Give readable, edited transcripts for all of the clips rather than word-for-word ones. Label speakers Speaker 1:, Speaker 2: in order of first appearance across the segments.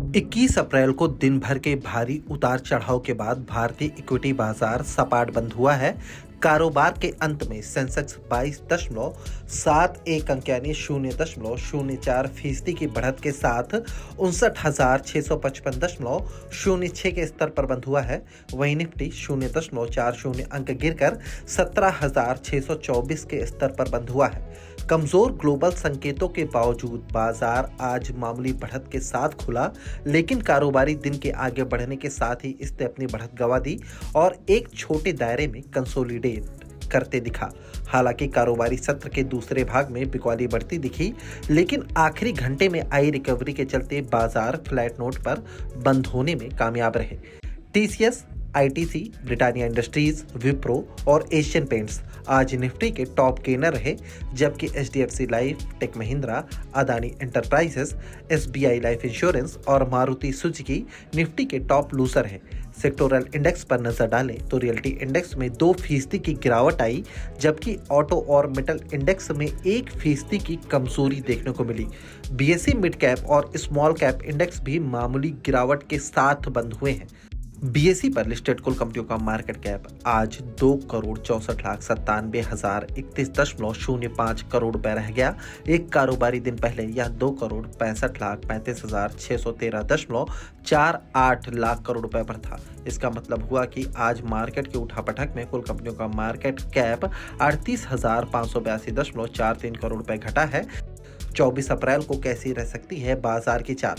Speaker 1: 21 अप्रैल को दिन भर के भारी उतार चढ़ाव के बाद भारतीय इक्विटी बाजार सपाट बंद हुआ है। कारोबार के अंत में सेंसेक्स 22.71 अंक यानी 0.04% की बढ़त के साथ 59,655.06 के स्तर पर बंद हुआ है। वहीं निफ्टी 0.40 अंक गिरकर 17,624 के स्तर पर बंद हुआ है। कमजोर ग्लोबल संकेतों के बावजूद बाजार आज मामूली बढ़त के साथ खुला, लेकिन कारोबारी दिन के आगे बढ़ने के साथ ही इसने अपनी बढ़त गंवा दी और एक छोटे दायरे में कंसोलिडेट करते दिखा। हालांकि कारोबारी सत्र के दूसरे भाग में बिकवाली बढ़ती दिखी, लेकिन आखिरी घंटे में आई रिकवरी के चलते बाजार फ्लैट नोट पर बंद होने में कामयाब रहे। TCS, ITC, Britannia Industries, Wipro और एशियन पेंट्स आज निफ्टी के टॉप गेनर रहे, जबकि HDFC Life, Tech Mahindra, Adani Enterprises, SBI Life Insurance और मारुति सुजुकी निफ्टी के टॉप लूजर हैं। सेक्टोरल इंडेक्स पर नजर डालें तो रियल्टी इंडेक्स में 2% की गिरावट आई, जबकि ऑटो और मेटल इंडेक्स में 1% की कमजोरी देखने को मिली। बीएसई मिड कैप और स्मॉल कैप इंडेक्स भी मामूली गिरावट के साथ बंद हुए हैं। बीएसई पर लिस्टेड कुल कंपनियों का मार्केट कैप आज 2,64,97,031.05 करोड़ रुपए रह गया। एक कारोबारी दिन पहले यह 2,65,35,613.48 लाख करोड़ रुपए पर था। इसका मतलब हुआ कि आज मार्केट की उठापटक में कुल कंपनियों का मार्केट कैप 38,582.43 करोड़ रुपए घटा है। 24 अप्रैल को कैसी रह सकती है बाजार की चाल?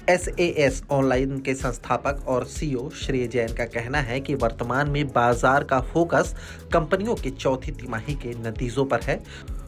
Speaker 1: एसएएस ऑनलाइन के संस्थापक और सीईओ श्रेय जैन का कहना है कि वर्तमान में बाजार का फोकस कंपनियों के चौथी तिमाही के नतीजों पर है।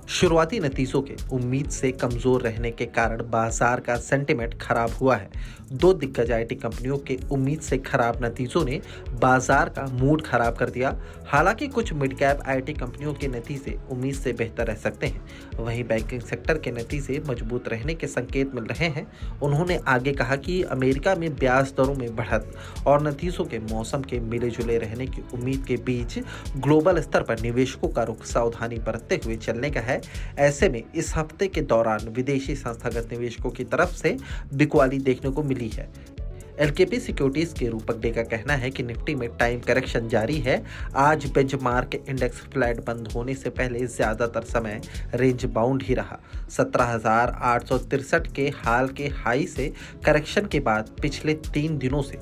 Speaker 1: शुरुआती नतीजों के उम्मीद से कमजोर रहने के कारण बाजार का सेंटिमेंट खराब हुआ है। दो दिग्गज आईटी कंपनियों के उम्मीद से खराब नतीजों ने बाजार का मूड खराब कर दिया। हालांकि कुछ मिड कैप आईटी कंपनियों के नतीजे उम्मीद से बेहतर रह सकते हैं। वहीं बैंकिंग सेक्टर के नतीजे मजबूत रहने के संकेत मिल रहे हैं। उन्होंने आगे कहा कि अमेरिका में ब्याज दरों में बढ़त और नतीजों के मौसम के मिले जुले रहने की उम्मीद के बीच ग्लोबल स्तर पर निवेशकों का रुख सावधानी बरतते हुए चलने का है। ऐसे में इस हफ्ते के दौरान विदेशी संस्थागत निवेशकों की तरफ से बिकवाली देखने को मिली है। एलकेपी सिक्योरिटीज के रूपक डे का कहना है कि निफ्टी में टाइम करेक्शन जारी है। आज बेंचमार्क इंडेक्स फ्लैट बंद होने से पहले ज्यादातर समय रेंज बाउंड ही रहा। 17,863 के हाल के हाई से करेक्शन के बाद पिछले 3 दिनों से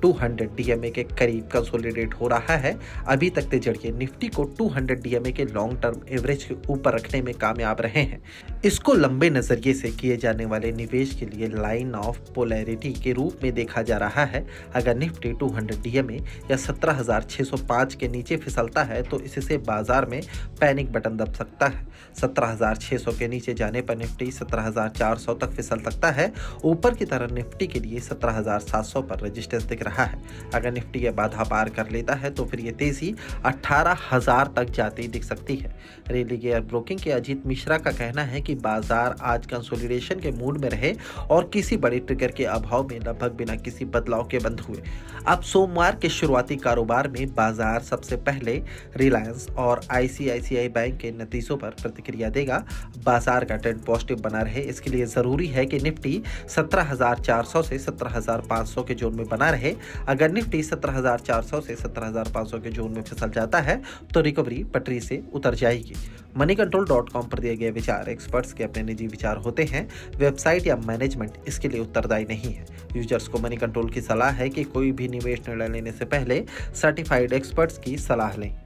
Speaker 1: 200 डीएमए के करीब कंसोलिडेट हो रहा है। अभी तक तेजड़िए निफ्टी को 200 डीएमए के लॉन्ग टर्म एवरेज के ऊपर रखने में कामयाब रहे हैं। इसको लंबे नजरिए से किए जाने वाले निवेश के लिए लाइन ऑफ पोलैरिटी के रूप में देखा जा रहा है। अगर निफ्टी 200 डीएमए या 17,605 के नीचे फिसलता है तो इससे बाजार में पैनिक बटन दब सकता है। 17,600 के नीचे जाने पर निफ्टी 17,400 तक फिसल सकता है। ऊपर की तरफ निफ्टी के लिए 17,700 पर रेजिस्टेंस दिख रहा है। अगर निफ्टी ये बाधा पार कर लेता है तो फिर ये तेजी 18,000 तक जाती दिख सकती है। रेली गेयर ब्रोकिंग के अजीत मिश्रा का कहना है कि बाजार आज कंसोलिडेशन के मूड में रहे और किसी बड़े ट्रिगर के अभाव में लगभग बिना किसी बदलाव के बंद हुए। अब सोमवार के शुरुआती कारोबार में बाजार सबसे पहले रिलायंस और आईसीआईसीआई बैंक के नतीजों पर प्रतिक्रिया देगा। बाजार का ट्रेंड पॉजिटिव बना रहे, इसके लिए जरूरी है कि निफ्टी 17,400 से 17,500 के जोन में बना रहे। अगर निफ्टी 17,400 से 17,500 के जोन में फिसल जाता है तो रिकवरी पटरी से उतर जाएगी। moneycontrol.com पर दिए गए विचार एक्सपर्ट्स के अपने निजी विचार होते हैं। वेबसाइट या मैनेजमेंट इसके लिए उत्तरदायी नहीं है। यूजर्स को मनी कंट्रोल की सलाह है कि कोई भी निवेश निर्णय लेने से पहले सर्टिफाइड एक्सपर्ट्स की सलाह लें।